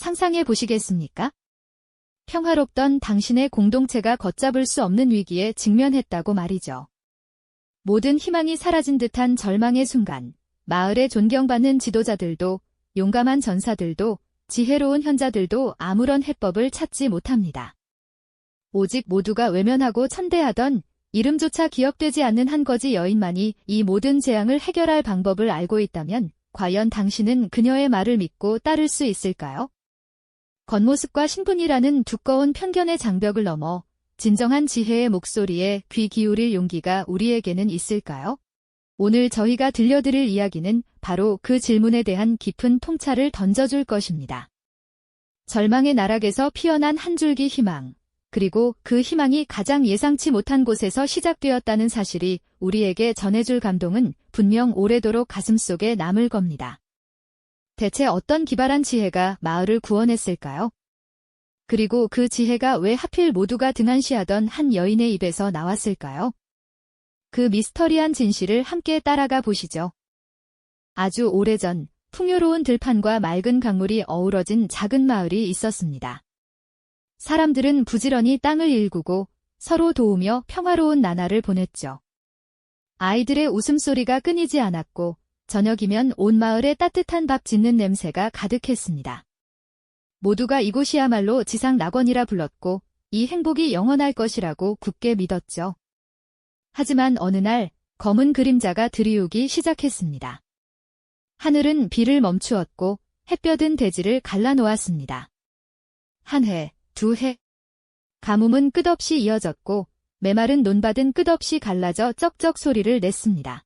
상상해 보시겠습니까? 평화롭던 당신의 공동체가 걷잡을 수 없는 위기에 직면했다고 말이죠. 모든 희망이 사라진 듯한 절망의 순간, 마을에 존경받는 지도자들도, 용감한 전사들도, 지혜로운 현자들도 아무런 해법을 찾지 못합니다. 오직 모두가 외면하고 천대하던 이름조차 기억되지 않는 한 거지 여인만이 이 모든 재앙을 해결할 방법을 알고 있다면 과연 당신은 그녀의 말을 믿고 따를 수 있을까요? 겉모습과 신분이라는 두꺼운 편견의 장벽을 넘어 진정한 지혜의 목소리에 귀 기울일 용기가 우리에게는 있을까요? 오늘 저희가 들려드릴 이야기는 바로 그 질문에 대한 깊은 통찰을 던져줄 것입니다. 절망의 나락에서 피어난 한 줄기 희망, 그리고 그 희망이 가장 예상치 못한 곳에서 시작되었다는 사실이 우리에게 전해줄 감동은 분명 오래도록 가슴속에 남을 겁니다. 대체 어떤 기발한 지혜가 마을을 구원했을까요? 그리고 그 지혜가 왜 하필 모두가 등한시하던 한 여인의 입에서 나왔을까요? 그 미스터리한 진실을 함께 따라가 보시죠. 아주 오래전 풍요로운 들판과 맑은 강물이 어우러진 작은 마을이 있었습니다. 사람들은 부지런히 땅을 일구고 서로 도우며 평화로운 나날을 보냈죠. 아이들의 웃음소리가 끊이지 않았고 저녁이면 온 마을에 따뜻한 밥 짓는 냄새가 가득했습니다. 모두가 이곳이야말로 지상 낙원이라 불렀고 이 행복이 영원할 것이라고 굳게 믿었죠. 하지만 어느 날 검은 그림자가 들이우기 시작했습니다. 하늘은 비를 멈추었고 햇볕은 대지를 갈라놓았습니다. 한 해, 두 해. 가뭄은 끝없이 이어졌고 메마른 논밭은 끝없이 갈라져 쩍쩍 소리를 냈습니다.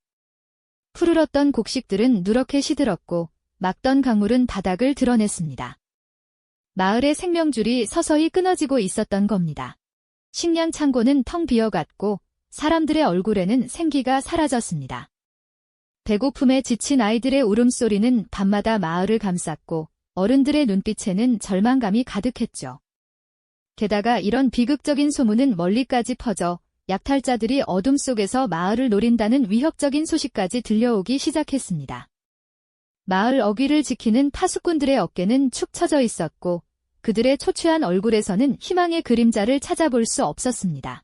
푸르렀던 곡식들은 누렇게 시들었고 막던 강물은 바닥을 드러냈습니다. 마을의 생명줄이 서서히 끊어지고 있었던 겁니다. 식량 창고는 텅 비어갔고 사람들의 얼굴에는 생기가 사라졌습니다. 배고픔에 지친 아이들의 울음소리는 밤마다 마을을 감쌌고 어른들의 눈빛에는 절망감이 가득했죠. 게다가 이런 비극적인 소문은 멀리까지 퍼져 약탈자들이 어둠 속에서 마을을 노린다는 위협적인 소식까지 들려오기 시작했습니다. 마을 어귀를 지키는 파수꾼들의 어깨는 축 처져 있었고 그들의 초췌한 얼굴에서는 희망의 그림자를 찾아볼 수 없었습니다.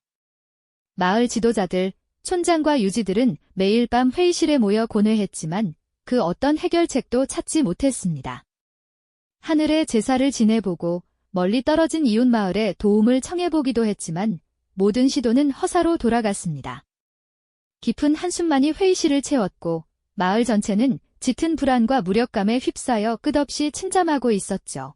마을 지도자들, 촌장과 유지들은 매일 밤 회의실에 모여 고뇌했지만 그 어떤 해결책도 찾지 못했습니다. 하늘에 제사를 지내보고 멀리 떨어진 이웃 마을에 도움을 청해보기도 했지만 모든 시도는 허사로 돌아갔습니다. 깊은 한숨만이 회의실을 채웠고 마을 전체는 짙은 불안과 무력감에 휩싸여 끝없이 침잠하고 있었죠.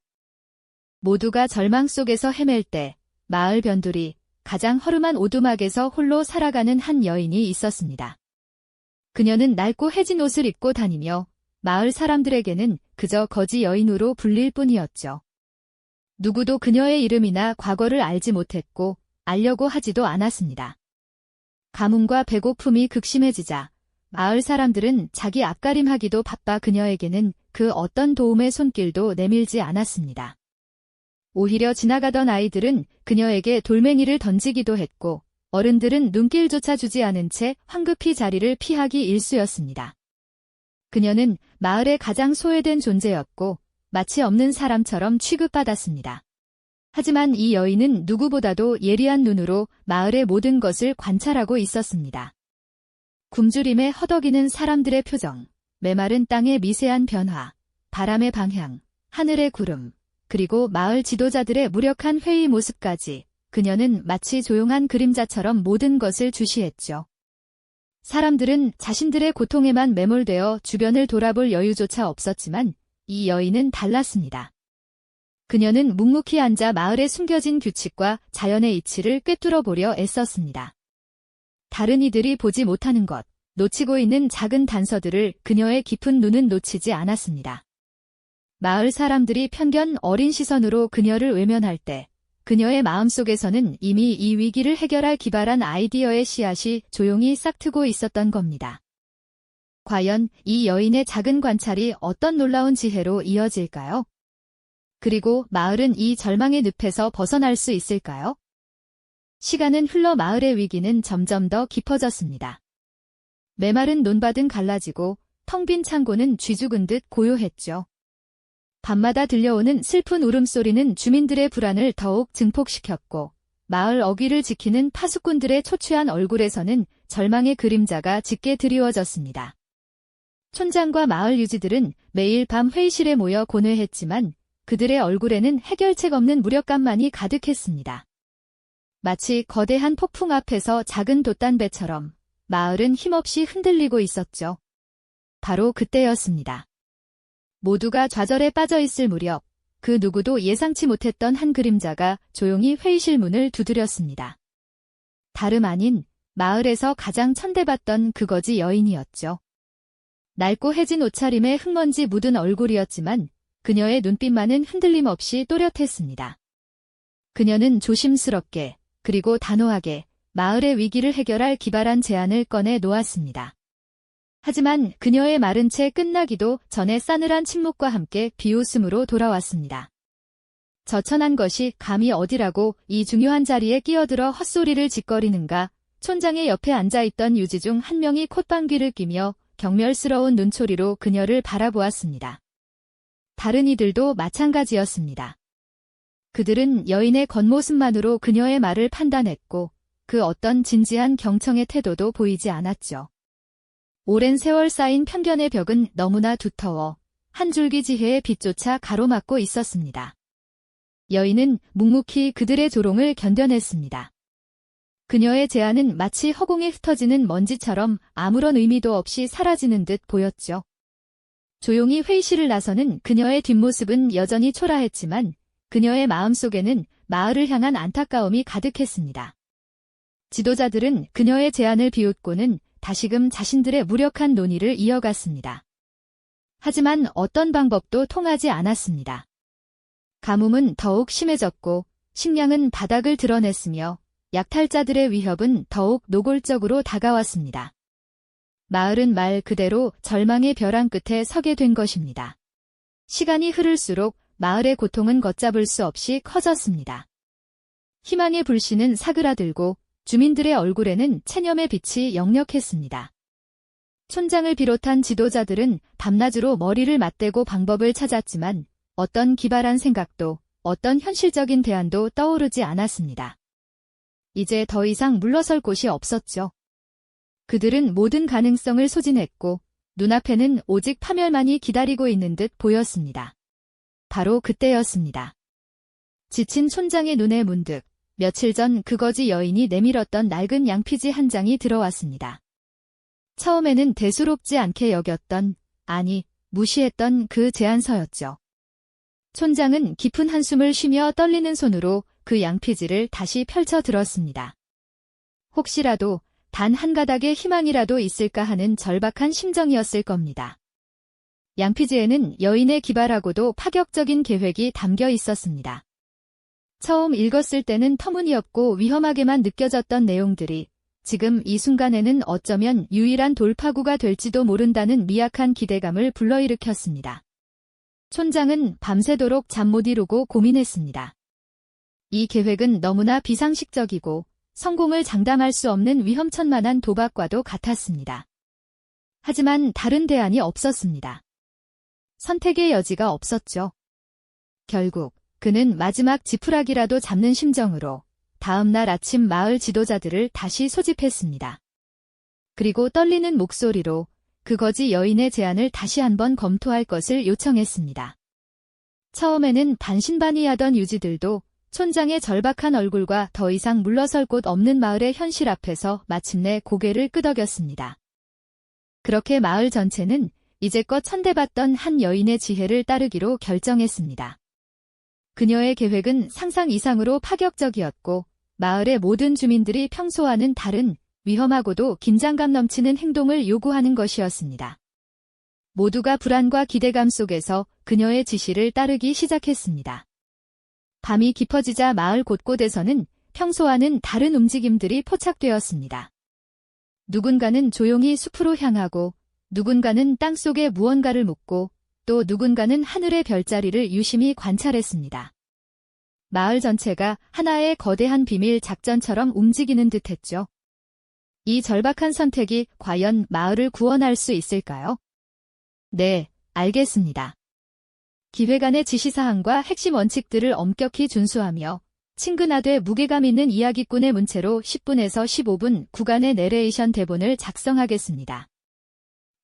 모두가 절망 속에서 헤맬 때 마을 변두리, 가장 허름한 오두막에서 홀로 살아가는 한 여인이 있었습니다. 그녀는 낡고 해진 옷을 입고 다니며 마을 사람들에게는 그저 거지 여인으로 불릴 뿐이었죠. 누구도 그녀의 이름이나 과거를 알지 못했고 알려고 하지도 않았습니다. 가뭄과 배고픔이 극심해지자 마을 사람들은 자기 앞가림하기도 바빠 그녀에게는 그 어떤 도움의 손길도 내밀지 않았습니다. 오히려 지나가던 아이들은 그녀에게 돌멩이를 던지기도 했고 어른들은 눈길조차 주지 않은 채 황급히 자리를 피하기 일쑤였습니다. 그녀는 마을의 가장 소외된 존재였고 마치 없는 사람처럼 취급받았습니다. 하지만 이 여인은 누구보다도 예리한 눈으로 마을의 모든 것을 관찰하고 있었습니다. 굶주림에 허덕이는 사람들의 표정, 메마른 땅의 미세한 변화, 바람의 방향, 하늘의 구름, 그리고 마을 지도자들의 무력한 회의 모습까지 그녀는 마치 조용한 그림자처럼 모든 것을 주시했죠. 사람들은 자신들의 고통에만 매몰되어 주변을 돌아볼 여유조차 없었지만 이 여인은 달랐습니다. 그녀는 묵묵히 앉아 마을에 숨겨진 규칙과 자연의 이치를 꿰뚫어 보려 애썼습니다. 다른 이들이 보지 못하는 것, 놓치고 있는 작은 단서들을 그녀의 깊은 눈은 놓치지 않았습니다. 마을 사람들이 편견 어린 시선으로 그녀를 외면할 때 그녀의 마음속에서는 이미 이 위기를 해결할 기발한 아이디어의 씨앗이 조용히 싹트고 있었던 겁니다. 과연 이 여인의 작은 관찰이 어떤 놀라운 지혜로 이어질까요? 그리고 마을은 이 절망의 늪에서 벗어날 수 있을까요? 시간은 흘러 마을의 위기는 점점 더 깊어졌습니다. 메마른 논밭은 갈라지고 텅 빈 창고는 쥐죽은 듯 고요했죠. 밤마다 들려오는 슬픈 울음소리는 주민들의 불안을 더욱 증폭시켰고 마을 어귀를 지키는 파수꾼들의 초췌한 얼굴에서는 절망의 그림자가 짙게 드리워졌습니다. 촌장과 마을 유지들은 매일 밤 회의실에 모여 고뇌했지만 그들의 얼굴에는 해결책 없는 무력감만이 가득했습니다. 마치 거대한 폭풍 앞에서 작은 돛단배처럼 마을은 힘없이 흔들리고 있었죠. 바로 그때였습니다. 모두가 좌절에 빠져 있을 무렵 그 누구도 예상치 못했던 한 그림자가 조용히 회의실 문을 두드렸습니다. 다름 아닌 마을에서 가장 천대받던 그 거지 여인이었죠. 낡고 해진 옷차림에 흙먼지 묻은 얼굴이었지만 그녀의 눈빛만은 흔들림 없이 또렷했습니다. 그녀는 조심스럽게 그리고 단호하게 마을의 위기를 해결할 기발한 제안을 꺼내 놓았습니다. 하지만 그녀의 말은 채 끝나기도 전에 싸늘한 침묵과 함께 비웃음으로 돌아왔습니다. 저천한 것이 감히 어디라고 이 중요한 자리에 끼어들어 헛소리를 짓거리는가. 촌장의 옆에 앉아있던 유지 중 한 명이 콧방귀를 뀌며 경멸스러운 눈초리로 그녀를 바라보았습니다. 다른 이들도 마찬가지였습니다. 그들은 여인의 겉모습만으로 그녀의 말을 판단했고 그 어떤 진지한 경청의 태도도 보이지 않았죠. 오랜 세월 쌓인 편견의 벽은 너무나 두터워 한 줄기 지혜의 빛조차 가로막고 있었습니다. 여인은 묵묵히 그들의 조롱을 견뎌냈습니다. 그녀의 제안은 마치 허공에 흩어지는 먼지처럼 아무런 의미도 없이 사라지는 듯 보였죠. 조용히 회의실을 나서는 그녀의 뒷모습은 여전히 초라했지만 그녀의 마음속에는 마을을 향한 안타까움이 가득했습니다. 지도자들은 그녀의 제안을 비웃고는 다시금 자신들의 무력한 논의를 이어갔습니다. 하지만 어떤 방법도 통하지 않았습니다. 가뭄은 더욱 심해졌고 식량은 바닥을 드러냈으며 약탈자들의 위협은 더욱 노골적으로 다가왔습니다. 마을은 말 그대로 절망의 벼랑 끝에 서게 된 것입니다. 시간이 흐를수록 마을의 고통은 걷잡을 수 없이 커졌습니다. 희망의 불씨는 사그라들고 주민들의 얼굴에는 체념의 빛이 역력했습니다. 촌장을 비롯한 지도자들은 밤낮으로 머리를 맞대고 방법을 찾았지만 어떤 기발한 생각도 어떤 현실적인 대안도 떠오르지 않았습니다. 이제 더 이상 물러설 곳이 없었죠. 그들은 모든 가능성을 소진했고 눈앞에는 오직 파멸만이 기다리고 있는 듯 보였습니다. 바로 그때였습니다. 지친 촌장의 눈에 문득 며칠 전 그 거지 여인이 내밀었던 낡은 양피지 한 장이 들어왔습니다. 처음에는 대수롭지 않게 여겼던, 아니, 무시했던 그 제안서였죠. 촌장은 깊은 한숨을 쉬며 떨리는 손으로 그 양피지를 다시 펼쳐 들었습니다. 혹시라도 단 한 가닥의 희망이라도 있을까 하는 절박한 심정이었을 겁니다. 양피지에는 여인의 기발하고도 파격적인 계획이 담겨 있었습니다. 처음 읽었을 때는 터무니없고 위험하게만 느껴졌던 내용들이 지금 이 순간에는 어쩌면 유일한 돌파구가 될지도 모른다는 미약한 기대감을 불러일으켰습니다. 촌장은 밤새도록 잠 못 이루고 고민했습니다. 이 계획은 너무나 비상식적이고 성공을 장담할 수 없는 위험천만한 도박과도 같았습니다. 하지만 다른 대안이 없었습니다. 선택의 여지가 없었죠. 결국 그는 마지막 지푸라기라도 잡는 심정으로 다음 날 아침 마을 지도자들을 다시 소집했습니다. 그리고 떨리는 목소리로 그 거지 여인의 제안을 다시 한번 검토할 것을 요청했습니다. 처음에는 반신반의하던 유지들도 촌장의 절박한 얼굴과 더 이상 물러설 곳 없는 마을의 현실 앞에서 마침내 고개를 끄덕였습니다. 그렇게 마을 전체는 이제껏 천대받던 한 여인의 지혜를 따르기로 결정했습니다. 그녀의 계획은 상상 이상으로 파격적이었고 마을의 모든 주민들이 평소와는 다른 위험하고도 긴장감 넘치는 행동을 요구하는 것이었습니다. 모두가 불안과 기대감 속에서 그녀의 지시를 따르기 시작했습니다. 밤이 깊어지자 마을 곳곳에서는 평소와는 다른 움직임들이 포착되었습니다. 누군가는 조용히 숲으로 향하고 누군가는 땅속에 무언가를 묻고 또 누군가는 하늘의 별자리를 유심히 관찰했습니다. 마을 전체가 하나의 거대한 비밀 작전처럼 움직이는 듯했죠. 이 절박한 선택이 과연 마을을 구원할 수 있을까요? 네, 알겠습니다. 기획안의 지시사항과 핵심 원칙들을 엄격히 준수하며 친근하되 무게감 있는 이야기꾼의 문체로 10분에서 15분 구간의 내레이션 대본을 작성하겠습니다.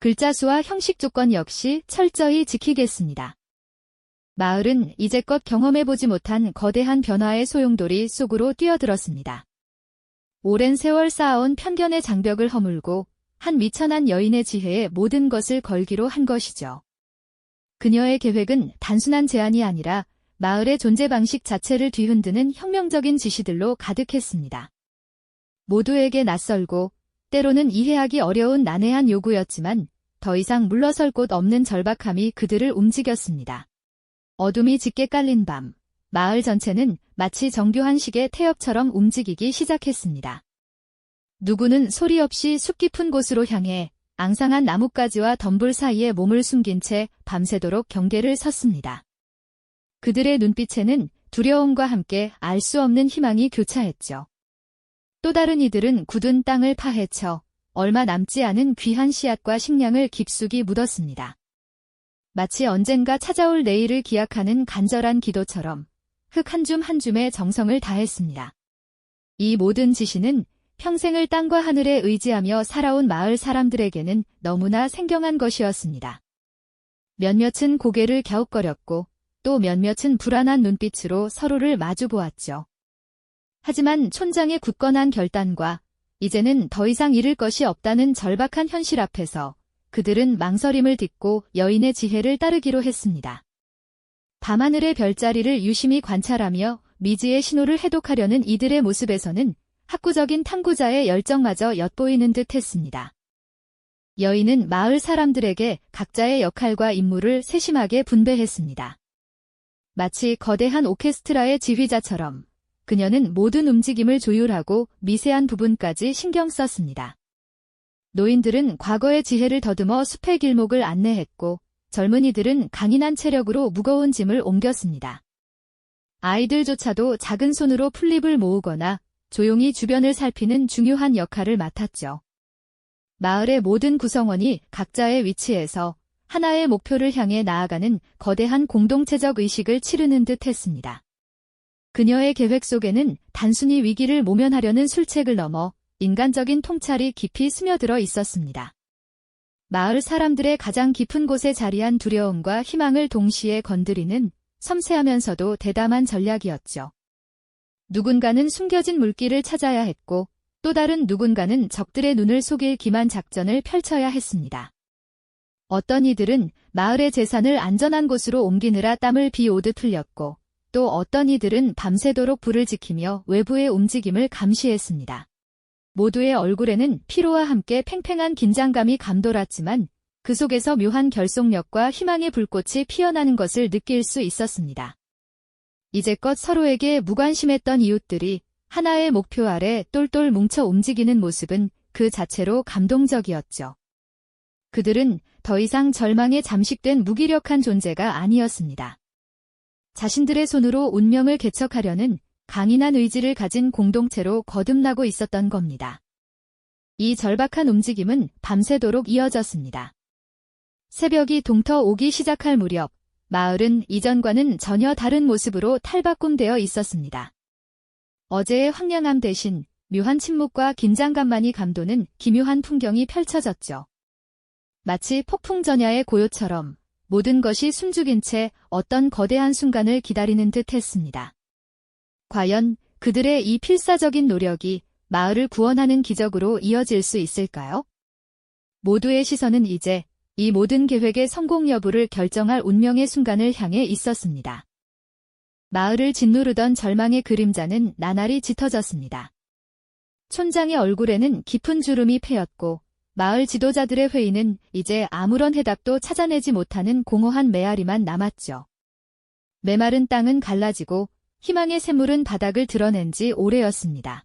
글자 수와 형식 조건 역시 철저히 지키겠습니다. 마을은 이제껏 경험해보지 못한 거대한 변화의 소용돌이 속으로 뛰어들었습니다. 오랜 세월 쌓아온 편견의 장벽을 허물고 한 미천한 여인의 지혜에 모든 것을 걸기로 한 것이죠. 그녀의 계획은 단순한 제안이 아니라 마을의 존재 방식 자체를 뒤흔드는 혁명적인 지시들로 가득했습니다. 모두에게 낯설고 때로는 이해하기 어려운 난해한 요구였지만 더 이상 물러설 곳 없는 절박함이 그들을 움직였습니다. 어둠이 짙게 깔린 밤, 마을 전체는 마치 정교한 시계 태엽처럼 움직이기 시작했습니다. 누구는 소리 없이 숲 깊은 곳으로 향해 앙상한 나뭇가지와 덤불 사이에 몸을 숨긴 채 밤새도록 경계를 섰습니다. 그들의 눈빛에는 두려움과 함께 알 수 없는 희망이 교차했죠. 또 다른 이들은 굳은 땅을 파헤쳐 얼마 남지 않은 귀한 씨앗과 식량을 깊숙이 묻었습니다. 마치 언젠가 찾아올 내일을 기약하는 간절한 기도처럼 흙 한 줌 한 줌에 정성을 다했습니다. 이 모든 지시는 평생을 땅과 하늘에 의지하며 살아온 마을 사람들에게는 너무나 생경한 것이었습니다. 몇몇은 고개를 갸웃거렸고 또 몇몇은 불안한 눈빛으로 서로를 마주보았죠. 하지만 촌장의 굳건한 결단과 이제는 더 이상 잃을 것이 없다는 절박한 현실 앞에서 그들은 망설임을 딛고 여인의 지혜를 따르기로 했습니다. 밤하늘의 별자리를 유심히 관찰하며 미지의 신호를 해독하려는 이들의 모습에서는 학구적인 탐구자의 열정마저 엿보이는 듯 했습니다. 여인은 마을 사람들에게 각자의 역할과 임무를 세심하게 분배했습니다. 마치 거대한 오케스트라의 지휘자처럼 그녀는 모든 움직임을 조율하고 미세한 부분까지 신경 썼습니다. 노인들은 과거의 지혜를 더듬어 숲의 길목을 안내했고 젊은이들은 강인한 체력으로 무거운 짐을 옮겼습니다. 아이들조차도 작은 손으로 풀잎을 모으거나 조용히 주변을 살피는 중요한 역할을 맡았죠. 마을의 모든 구성원이 각자의 위치에서 하나의 목표를 향해 나아가는 거대한 공동체적 의식을 치르는 듯 했습니다. 그녀의 계획 속에는 단순히 위기를 모면하려는 술책을 넘어 인간적인 통찰이 깊이 스며들어 있었습니다. 마을 사람들의 가장 깊은 곳에 자리한 두려움과 희망을 동시에 건드리는 섬세하면서도 대담한 전략이었죠. 누군가는 숨겨진 물길을 찾아야 했고 또 다른 누군가는 적들의 눈을 속일 기만 작전을 펼쳐야 했습니다. 어떤 이들은 마을의 재산을 안전한 곳으로 옮기느라 땀을 비오듯 흘렸고 또 어떤 이들은 밤새도록 불을 지키며 외부의 움직임을 감시했습니다. 모두의 얼굴에는 피로와 함께 팽팽한 긴장감이 감돌았지만 그 속에서 묘한 결속력과 희망의 불꽃이 피어나는 것을 느낄 수 있었습니다. 이제껏 서로에게 무관심했던 이웃들이 하나의 목표 아래 똘똘 뭉쳐 움직이는 모습은 그 자체로 감동적이었죠. 그들은 더 이상 절망에 잠식된 무기력한 존재가 아니었습니다. 자신들의 손으로 운명을 개척하려는 강인한 의지를 가진 공동체로 거듭나고 있었던 겁니다. 이 절박한 움직임은 밤새도록 이어졌습니다. 새벽이 동터 오기 시작할 무렵, 마을은 이전과는 전혀 다른 모습으로 탈바꿈되어 있었습니다. 어제의 황량함 대신 묘한 침묵과 긴장감만이 감도는 기묘한 풍경이 펼쳐졌죠. 마치 폭풍 전야의 고요처럼 모든 것이 숨죽인 채 어떤 거대한 순간을 기다리는 듯 했습니다. 과연 그들의 이 필사적인 노력이 마을을 구원하는 기적으로 이어질 수 있을까요? 모두의 시선은 이제 이 모든 계획의 성공 여부를 결정할 운명의 순간을 향해 있었습니다. 마을을 짓누르던 절망의 그림자는 나날이 짙어졌습니다. 촌장의 얼굴에는 깊은 주름이 패였고 마을 지도자들의 회의는 이제 아무런 해답도 찾아내지 못하는 공허한 메아리만 남았죠. 메마른 땅은 갈라지고 희망의 샘물은 바닥을 드러낸 지 오래였습니다.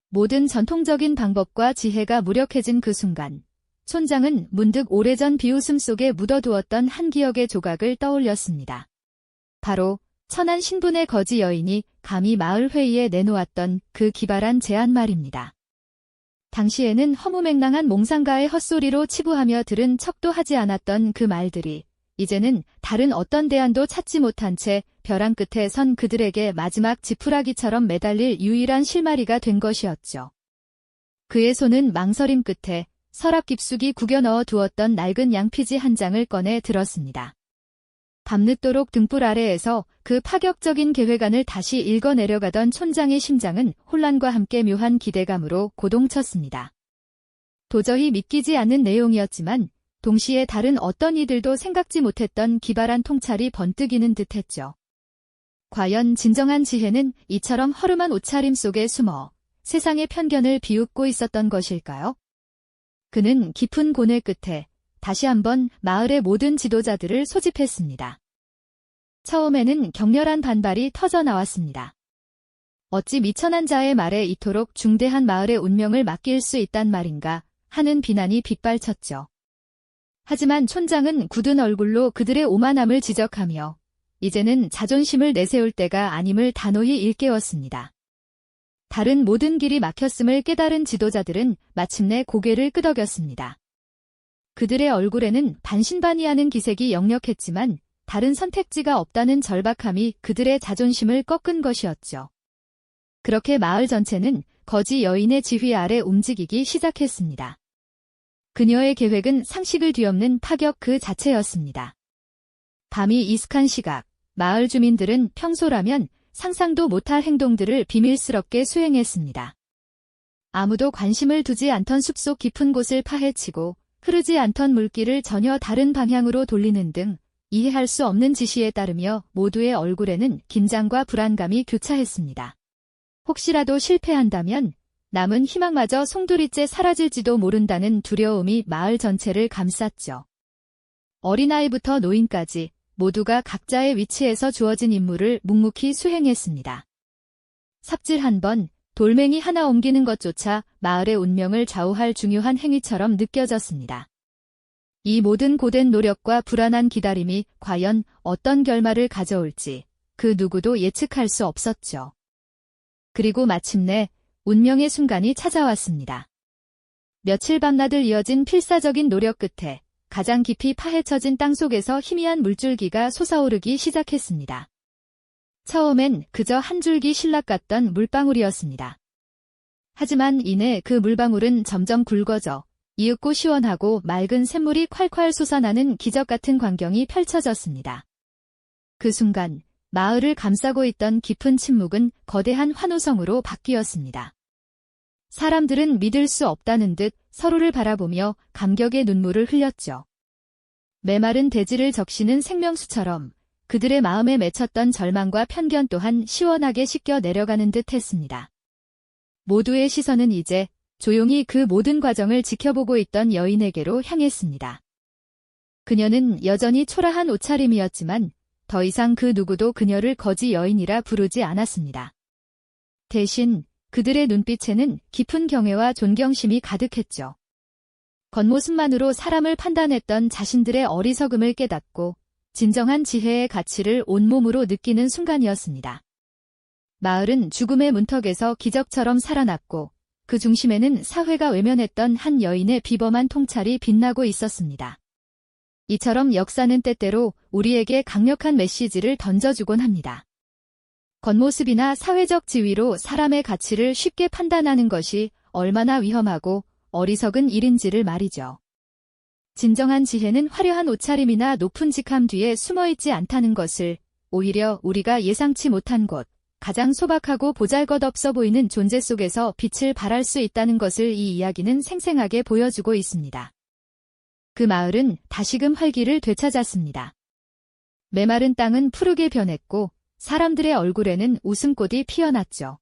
모든 전통적인 방법과 지혜가 무력해진 그 순간, 촌장은 문득 오래전 비웃음 속에 묻어두었던 한 기억의 조각을 떠올렸습니다. 바로 천한 신분의 거지 여인이 감히 마을 회의에 내놓았던 그 기발한 제안 말입니다. 당시에는 허무맹랑한 몽상가의 헛소리로 치부하며 들은 척도 하지 않았던 그 말들이 이제는 다른 어떤 대안도 찾지 못한 채 벼랑 끝에 선 그들에게 마지막 지푸라기처럼 매달릴 유일한 실마리가 된 것이었죠. 그의 손은 망설임 끝에 서랍 깊숙이 구겨 넣어 두었던 낡은 양피지 한 장을 꺼내 들었습니다. 밤늦도록 등불 아래에서 그 파격적인 계획안을 다시 읽어 내려가던 촌장의 심장은 혼란과 함께 묘한 기대감으로 고동쳤습니다. 도저히 믿기지 않는 내용이었지만 동시에 다른 어떤 이들도 생각지 못했던 기발한 통찰이 번뜩이는 듯했죠. 과연 진정한 지혜는 이처럼 허름한 옷차림 속에 숨어 세상의 편견을 비웃고 있었던 것일까요? 그는 깊은 고뇌 끝에 다시 한번 마을의 모든 지도자들을 소집했습니다. 처음에는 격렬한 반발이 터져 나왔습니다. 어찌 미천한 자의 말에 이토록 중대한 마을의 운명을 맡길 수 있단 말인가 하는 비난이 빗발쳤죠. 하지만 촌장은 굳은 얼굴로 그들의 오만함을 지적하며 이제는 자존심을 내세울 때가 아님을 단호히 일깨웠습니다. 다른 모든 길이 막혔음을 깨달은 지도자들은 마침내 고개를 끄덕였습니다. 그들의 얼굴에는 반신반의하는 기색이 역력했지만 다른 선택지가 없다는 절박함이 그들의 자존심을 꺾은 것이었죠. 그렇게 마을 전체는 거지 여인의 지휘 아래 움직이기 시작했습니다. 그녀의 계획은 상식을 뒤엎는 파격 그 자체였습니다. 밤이 이슥한 시각, 마을 주민들은 평소라면 상상도 못할 행동들을 비밀스럽게 수행했습니다. 아무도 관심을 두지 않던 숲속 깊은 곳을 파헤치고 흐르지 않던 물길을 전혀 다른 방향으로 돌리는 등 이해할 수 없는 지시에 따르며 모두의 얼굴에는 긴장과 불안감이 교차했습니다. 혹시라도 실패한다면 남은 희망마저 송두리째 사라질지도 모른다는 두려움이 마을 전체를 감쌌죠. 어린아이부터 노인까지 모두가 각자의 위치에서 주어진 임무를 묵묵히 수행했습니다. 삽질 한 번, 돌멩이 하나 옮기는 것조차 마을의 운명을 좌우할 중요한 행위처럼 느껴졌습니다. 이 모든 고된 노력과 불안한 기다림이 과연 어떤 결말을 가져올지 그 누구도 예측할 수 없었죠. 그리고 마침내 운명의 순간이 찾아왔습니다. 며칠 밤낮을 이어진 필사적인 노력 끝에 가장 깊이 파헤쳐진 땅속에서 희미한 물줄기가 솟아오르기 시작했습니다. 처음엔 그저 한 줄기 신락 같던 물방울이었습니다. 하지만 이내 그 물방울은 점점 굵어져 이윽고 시원하고 맑은 샘물이 콸콸 솟아나는 기적 같은 광경이 펼쳐졌습니다. 그 순간 마을을 감싸고 있던 깊은 침묵은 거대한 환호성으로 바뀌었습니다. 사람들은 믿을 수 없다는 듯 서로를 바라보며 감격의 눈물을 흘렸죠. 메마른 대지를 적시는 생명수처럼 그들의 마음에 맺혔던 절망과 편견 또한 시원하게 씻겨 내려가는 듯 했습니다. 모두의 시선은 이제 조용히 그 모든 과정을 지켜보고 있던 여인에게로 향했습니다. 그녀는 여전히 초라한 옷차림이었지만 더 이상 그 누구도 그녀를 거지 여인이라 부르지 않았습니다. 대신 그들의 눈빛에는 깊은 경애와 존경심이 가득했죠. 겉모습만으로 사람을 판단했던 자신들의 어리석음을 깨닫고 진정한 지혜의 가치를 온몸으로 느끼는 순간이었습니다. 마을은 죽음의 문턱에서 기적처럼 살아났고 그 중심에는 사회가 외면했던 한 여인의 비범한 통찰이 빛나고 있었습니다. 이처럼 역사는 때때로 우리에게 강력한 메시지를 던져주곤 합니다. 겉모습이나 사회적 지위로 사람의 가치를 쉽게 판단하는 것이 얼마나 위험하고 어리석은 일인지를 말이죠. 진정한 지혜는 화려한 옷차림이나 높은 직함 뒤에 숨어있지 않다는 것을, 오히려 우리가 예상치 못한 곳, 가장 소박하고 보잘것없어 보이는 존재 속에서 빛을 발할 수 있다는 것을 이 이야기는 생생하게 보여주고 있습니다. 그 마을은 다시금 활기를 되찾았습니다. 메마른 땅은 푸르게 변했고 사람들의 얼굴에는 웃음꽃이 피어났죠.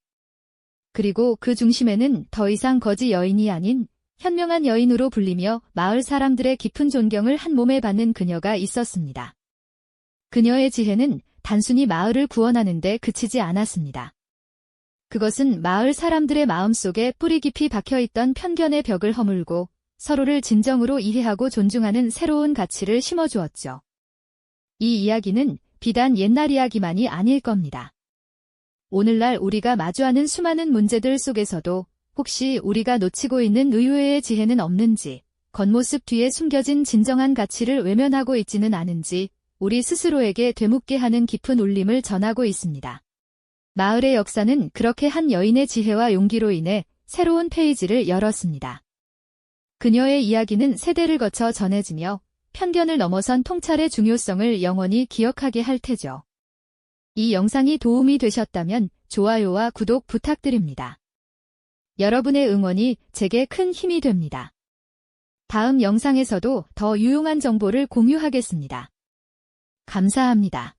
그리고 그 중심에는 더 이상 거지 여인이 아닌 현명한 여인으로 불리며 마을 사람들의 깊은 존경을 한 몸에 받는 그녀가 있었습니다. 그녀의 지혜는 단순히 마을을 구원하는 데 그치지 않았습니다. 그것은 마을 사람들의 마음속에 뿌리 깊이 박혀있던 편견의 벽을 허물고 서로를 진정으로 이해하고 존중하는 새로운 가치를 심어주었죠. 이 이야기는 비단 옛날 이야기만이 아닐 겁니다. 오늘날 우리가 마주하는 수많은 문제들 속에서도 혹시 우리가 놓치고 있는 의외의 지혜는 없는지, 겉모습 뒤에 숨겨진 진정한 가치를 외면하고 있지는 않은지 우리 스스로에게 되묻게 하는 깊은 울림을 전하고 있습니다. 마을의 역사는 그렇게 한 여인의 지혜와 용기로 인해 새로운 페이지를 열었습니다. 그녀의 이야기는 세대를 거쳐 전해지며 편견을 넘어선 통찰의 중요성을 영원히 기억하게 할 테죠. 이 영상이 도움이 되셨다면 좋아요와 구독 부탁드립니다. 여러분의 응원이 제게 큰 힘이 됩니다. 다음 영상에서도 더 유용한 정보를 공유하겠습니다. 감사합니다.